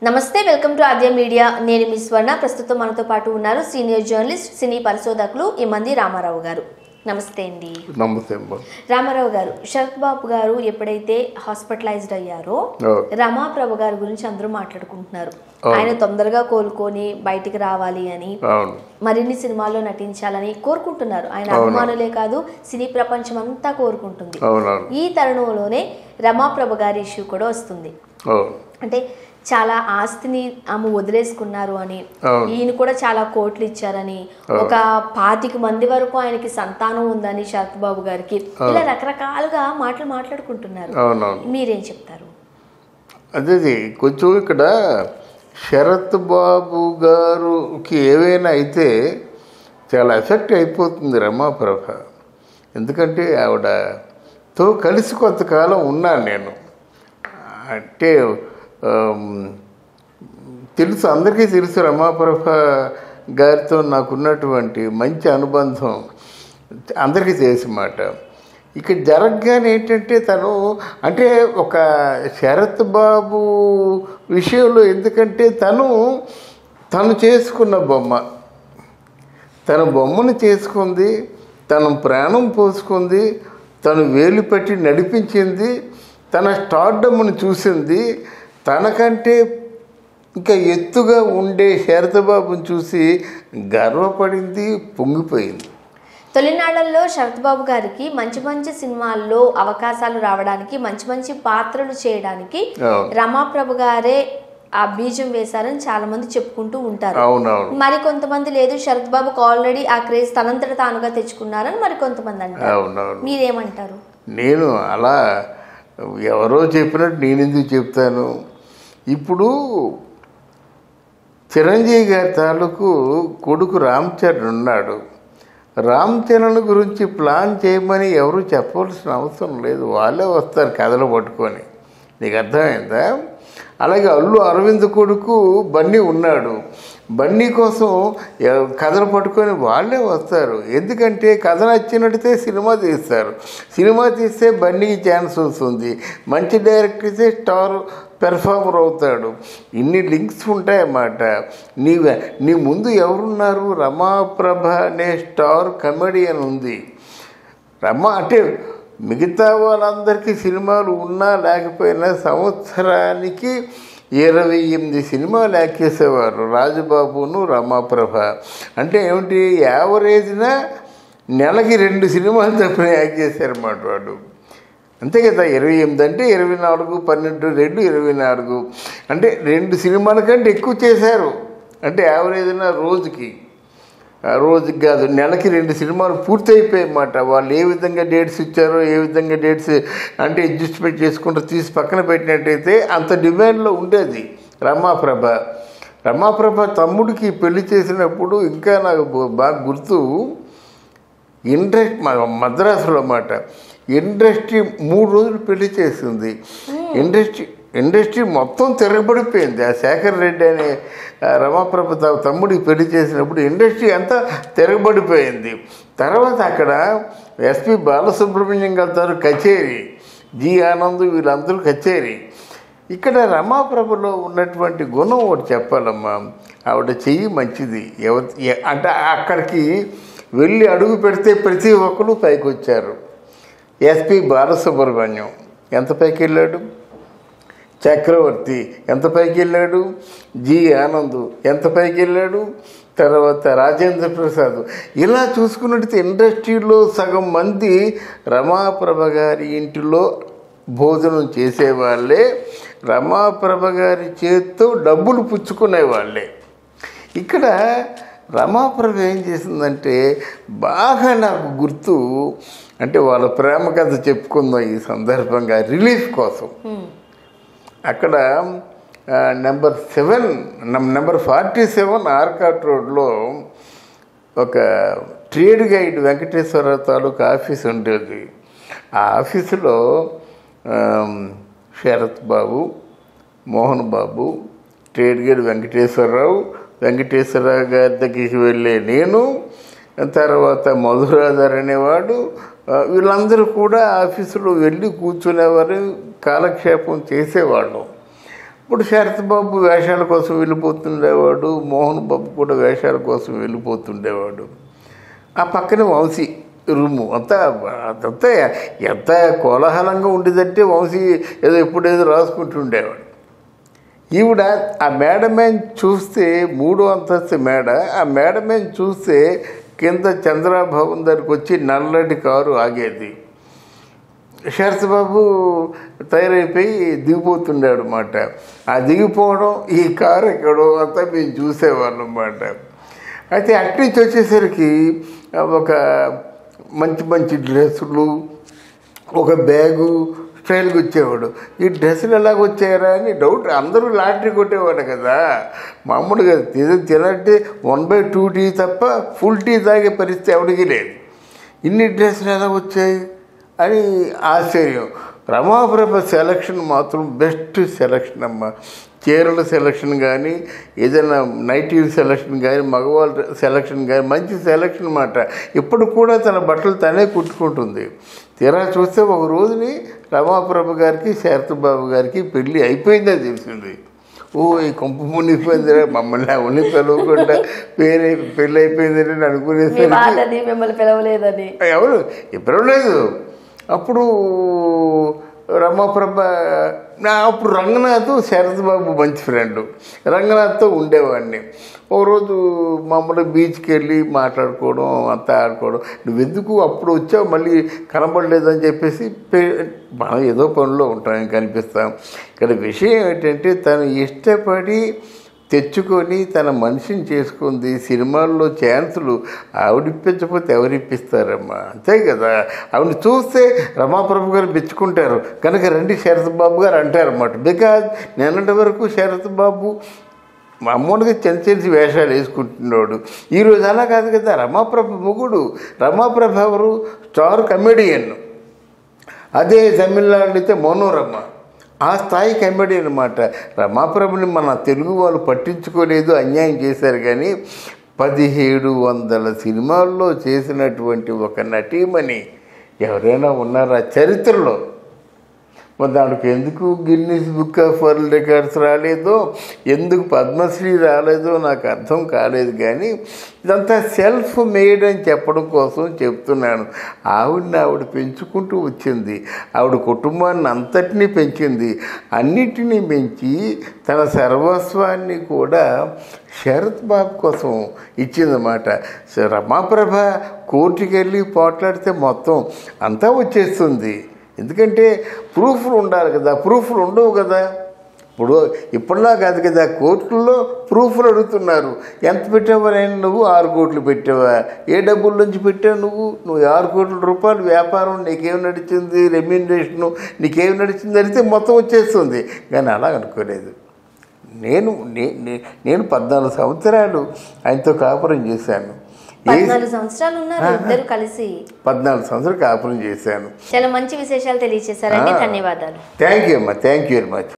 నమస్తే, welcome to Aadya media. నేను మీ స్వర్ణ. ప్రస్తుతం మనతో పాటు ఉన్నారు సీనియర్ జర్నలిస్ట్, సినీ పరిశోధకులు ఇమంది రామారావు గారు. నమస్తే అండి. నమస్తే రామారావు గారు. శరత్ బాబు గారు ఎప్పుడైతే హాస్పిటలైజ్డ్ అయ్యారో రమాప్రభ గారి గురించి అందరూ మాట్లాడుకుంటున్నారు. ఆయన తొందరగా కోలుకొని బయటికి రావాలి అని, మరిన్ని సినిమాల్లో నటించాలని కోరుకుంటున్నారు. ఆయన అభిమానులే కాదు, సినీ ప్రపంచం అంతా కోరుకుంటుంది. ఈ తరుణంలోనే రమాప్రభ గారి ఇష్యూ కూడా వస్తుంది. అంటే చాలా ఆస్తిని ఆమె వదిలేసుకున్నారు అని, ఈయన కూడా చాలా కోట్లు ఇచ్చారని, ఒక 25 మంది వరకు ఆయనకి సంతానం ఉందని శరత్ బాబు గారికి, ఇలా రకరకాలుగా మాట్లాడుకుంటున్నారు. మీరేం చెప్తారు? అదే కొంచెం ఇక్కడ శరత్ బాబు గారికి ఏవైనా అయితే చాలా ఎఫెక్ట్ అయిపోతుంది రమాప్రభ. ఎందుకంటే ఆవిడతో కలిసి కొంతకాలం ఉన్నాను నేను. అంటే తెలుసు, అందరికీ తెలుసు రమాప్రభ గారితో నాకున్నటువంటి మంచి అనుబంధం అందరికీ తెలిసిన మాట. ఇక్కడ జరగగానే ఏంటంటే తను అంటే ఒక శరత్ బాబు విషయంలో, ఎందుకంటే తను చేసుకున్న బొమ్మ, తన బొమ్మను చేసుకుంది, తన ప్రాణం పోసుకుంది, తను వేలు పెట్టి నడిపించింది, తన స్టార్డమ్ను చూసింది. తనకంటే ఇంకా ఎత్తుగా ఉండే శరత్ బాబుని చూసి గర్వపడింది, పొంగిపోయింది. తొలినాళ్లలో శరత్ బాబు గారికి మంచి మంచి సినిమాల్లో అవకాశాలు రావడానికి, మంచి మంచి పాత్రలు చేయడానికి రమాప్రభ గారే ఆ బీజం వేశారని చాలా మంది చెప్పుకుంటూ ఉంటారు. మరి కొంతమంది లేదు, శరత్ బాబుకి ఆల్రెడీ ఆ క్రేజ్ తనంతట తానుగా తెచ్చుకున్నారని మరి కొంతమంది అంటారు. మీరేమంటారు? నేను అలా ఎవరో చెప్పినట్టు నేను ఎందుకు చెప్తాను? ఇప్పుడు చిరంజీవి గారి తాలూకు కొడుకు రామ్ చరణ్ ఉన్నాడు. రామ్ చరణ్ గురించి ప్లాన్ చేయమని ఎవరు చెప్పవలసిన అవసరం లేదు, వాళ్ళే వస్తారు కథలు పట్టుకొని. నీకు అర్థమైందా? అలాగే అల్లు అరవింద్ కొడుకు బన్నీ ఉన్నాడు. బన్నీ కోసం కథలు పట్టుకొని వాళ్ళే వస్తారు. ఎందుకంటే కథ నచ్చినట్టే సినిమా తీస్తారు. సినిమా తీస్తే బన్నీకి ఛాన్స్ వస్తుంది, మంచి డైరెక్టర్ అయితే స్టార్ పెర్ఫార్మర్ అవుతాడు. ఇన్ని లింక్స్ ఉంటాయన్నమాట. నీ ముందు ఎవరున్నారు? రమాప్రభ అనే స్టార్ కమెడియన్ ఉంది. అంటే మిగతా వాళ్ళందరికీ సినిమాలు ఉన్నా లేకపోయినా సంవత్సరానికి 28 సినిమాలు యాక్చేసేవారు రాజబాబును రమాప్రభ. అంటే ఏమిటి, యావరేజ్న నెలకి 2 సినిమాలు తప్పని యాక్ట్ చేశారన్నమాట వాడు. అంతే కదా, 28 అంటే 24, 12, 2, 24 అంటే 2 సినిమాల కంటే ఎక్కువ చేశారు. అంటే యావరేజ్న రోజుకి కాదు, నెలకి 2 సినిమాలు పూర్తి అయిపోయాయన్నమాట. వాళ్ళు ఏ విధంగా డేట్స్ ఇచ్చారో, ఏ విధంగా డేట్స్ అంటే అడ్జస్ట్మెంట్ చేసుకుంటూ తీసి పక్కన పెట్టినట్టయితే అంత డిమాండ్లో ఉండేది రమాప్రభ తమ్ముడికి పెళ్లి చేసినప్పుడు ఇంకా నాకు బాగా గుర్తు, మద్రాసులో అన్నమాట. ఇండస్ట్రీ 3 రోజులు పెళ్లి చేసింది. ఇండస్ట్రీ మొత్తం తిరగబడిపోయింది. ఆ శేఖర్ రెడ్డి అనే రమాప్రభ తమ్ముడికి పెళ్లి చేసినప్పుడు ఇండస్ట్రీ అంతా తిరగబడిపోయింది. తర్వాత అక్కడ ఎస్పి బాలసుబ్రహ్మణ్యం గారు కచేరీ, జి ఆనంద్ వీళ్ళందరూ కచేరీ. ఇక్కడ రమాప్రభలో ఉన్నటువంటి గుణం ఒకటి చెప్పాలమ్మా. ఆవిడ చెయ్యి మంచిది. అంటే అక్కడికి వెళ్ళి అడుగు పెడితే ప్రతి ఒక్కరు పైకి వచ్చారు. ఎస్పి బాలసుబ్రహ్మణ్యం ఎంత పైకి వెళ్ళాడు, చక్రవర్తి ఎంత పైకి వెళ్ళాడు, జి ఆనంద్ ఎంత పైకి వెళ్ళాడు, తర్వాత రాజేంద్ర ప్రసాద్. ఇలా చూసుకున్నట్టు ఇండస్ట్రీలో సగం మంది రమాప్రభ గారి ఇంటిలో భోజనం చేసేవాళ్ళే, రమాప్రభ గారి చేత్తో డబ్బులు పుచ్చుకునేవాళ్ళే. ఇక్కడ రమాప్రభ ఏం చేసిందంటే బాగా నాకు గుర్తు, అంటే వాళ్ళ ప్రేమ కథ చెప్పుకుందాం ఈ సందర్భంగా రిలీఫ్ కోసం. అక్కడ నెంబర్ 47 ఆర్కాట్ రోడ్లో ఒక ట్రేడ్ గైడ్ వెంకటేశ్వరరావు తాలూకు ఆఫీస్ ఉండేది. ఆ ఆఫీసులో శరత్ బాబు, మోహన్ బాబు, ట్రేడ్ గైడ్ వెంకటేశ్వరరావు గారి దగ్గరికి వెళ్ళే నేను, తర్వాత మధురాధర్ అనేవాడు, వీళ్ళందరూ కూడా ఆఫీసులో వెళ్ళి కూర్చునేవారు, కాలక్షేపం చేసేవాళ్ళు. ఇప్పుడు శరత్ బాబు వేషాల కోసం వెళ్ళిపోతుండేవాడు, మోహన్ బాబు కూడా వేషాల కోసం వెళ్ళిపోతుండేవాడు. ఆ పక్కన వంశీ రూము అంతా అదంతా ఎంత కోలాహలంగా ఉండేదంటే వంశీ ఏదో ఎప్పుడేదో రాసుకుంటుండేవాడు. ఈవిడ ఆ మేడమే చూస్తే 3వ అంతస్తు మేడ, ఆ మేడమే చూస్తే కింద చంద్రభవన్ దగ్గరికి వచ్చి నల్లటి కారు ఆగేది. శరత్ బాబు తయారైపోయి దిగిపోతుండాడు అన్నమాట. ఆ దిగిపోవడం, ఈ కారు ఎక్కడో అంతా మేము చూసేవాళ్ళం అన్నమాట. అయితే అట్నుంచి వచ్చేసరికి ఒక మంచి మంచి డ్రెస్సులు, ఒక బ్యాగు స్టైల్గా వచ్చేవాడు. ఈ డ్రెస్సులు ఎలాగ వచ్చాయరా అని డౌట్. అందరూ లాటరీ కొట్టేవాడు కదా, మామూలుగా తినంటే 1/2 టీ తప్ప ఫుల్ టీ తాగే పరిస్థితి ఎవరికి లేదు. ఇన్ని డ్రెస్సులు ఎలా వచ్చాయి అని ఆశ్చర్యం. రమాప్రభ సెలక్షన్ మాత్రం బెస్ట్ సెలక్షన్ అమ్మ. చీరల సెలక్షన్ కానీ, ఏదైనా నైటీల సెలక్షన్ కానీ, మగవాళ్ళ సెలక్షన్ కానీ మంచి సెలక్షన్ అన్నమాట. ఇప్పుడు కూడా తన బట్టలు తనే కుట్టుకుంటుంది. తీరా చూస్తే ఒక రోజుని రమాప్రభ గారికి శరత్ బాబు గారికి పెళ్ళి అయిపోయిందని తెలిసింది. ఓ ఈ కొంప మునిగిపోయింది, మమ్మల్ని అవన్నీ పిలవకుండా పెళ్ళి అయిపోయిందని అనుకునేసరికి మిమ్మల్ని పిలవలేదని ఎవరు పిలవలేదు. అప్పుడు రమాప్రభ అప్పుడు రంగనాథ్ శరత్ బాబు మంచి ఫ్రెండ్, రంగనాథ్తో ఉండేవాడిని. ఒకరోజు మామూలుగా బీచ్కి వెళ్ళి మాట్లాడుకోవడం, అంతా ఆడుకోవడం. నువ్వెందుకు అప్పుడు వచ్చావు మళ్ళీ కనబడలేదని చెప్పేసి మనం ఏదో పనిలో ఉంటాం, కనిపిస్తాం. ఇక్కడ విషయం ఏంటంటే తను ఇష్టపడి తెచ్చుకొని తన మనిషిని చేసుకుంది. సినిమాల్లో ఛాన్సులు ఆవిడిప్పించకపోతే ఎవరిప్పిస్తారమ్మా, అంతే కదా. ఆవిడ చూస్తే రమాప్రభు గారు మెచ్చుకుంటారు కనుక రండి శరత్ బాబు గారు అంటారన్నమాట. బికాజ్ నిన్నటి వరకు శరత్ బాబు మామూలుగా చిన్న వేషాలు వేసుకుంటున్నాడు. ఈరోజు అలా కాదు కదా, రమాప్రభ మొగుడు. రమాప్రభ ఎవరు? Star comedian. అదే తమిళనాడు అయితే మనోరమ, ఆ స్థాయి కమెడీ అనమాట. రమాప్రభుని మన తెలుగు వాళ్ళు పట్టించుకోలేదు, అన్యాయం చేశారు. కానీ 1700 సినిమాల్లో చేసినటువంటి ఒక నటీమణి ఎవరైనా ఉన్నారా చరిత్రలో? మరి దానికి ఎందుకు Guinness book of world records రాలేదో, ఎందుకు పద్మశ్రీ రాలేదో నాకు అర్థం కాలేదు. కానీ ఇదంతా సెల్ఫ్ మేడ్ అని చెప్పడం కోసం చెప్తున్నాను. ఆవిడ పెంచుకుంటూ వచ్చింది, ఆవిడ కుటుంబాన్ని అంతటినీ పెంచింది. అన్నిటినీ పెంచి తన సర్వస్వాన్ని కూడా శరత్ బాబు కోసం ఇచ్చిందన్నమాట. రమాప్రభ కోర్టుకి వెళ్ళి పోట్లాడితే మొత్తం అంతా వచ్చేస్తుంది. ఎందుకంటే ప్రూఫ్లు ఉండాలి కదా, ప్రూఫ్లు ఉండవు కదా. ఇప్పుడులా కాదు కదా, కోర్టుల్లో ప్రూఫ్లు అడుగుతున్నారు. ఎంత పెట్టావనైనా నువ్వు 6 కోట్లు పెట్టావా, ఏ డబ్బుల నుంచి పెట్టావు నువ్వు 6 కోట్ల రూపాయలు వ్యాపారం, నీకేం నడిచింది, రెమ్యూనరేషను నీకేం నడిచింది అడిగితే మొత్తం వచ్చేస్తుంది. కానీ అలా అనుకోలేదు. నేను 14 సంవత్సరాలు ఆయనతో కాపురం చేశాను. 14 సంవత్సరాలు ఉన్నారు ఇద్దరు కలిసి. 14 సంవత్సరాలు కాపురం చేశాను. చాలా మంచి విశేషాలు తెలియజేశారండి. ధన్యవాదాలు. థ్యాంక్ యూ అమ్మా, థ్యాంక్ యూ వెరీ మచ్.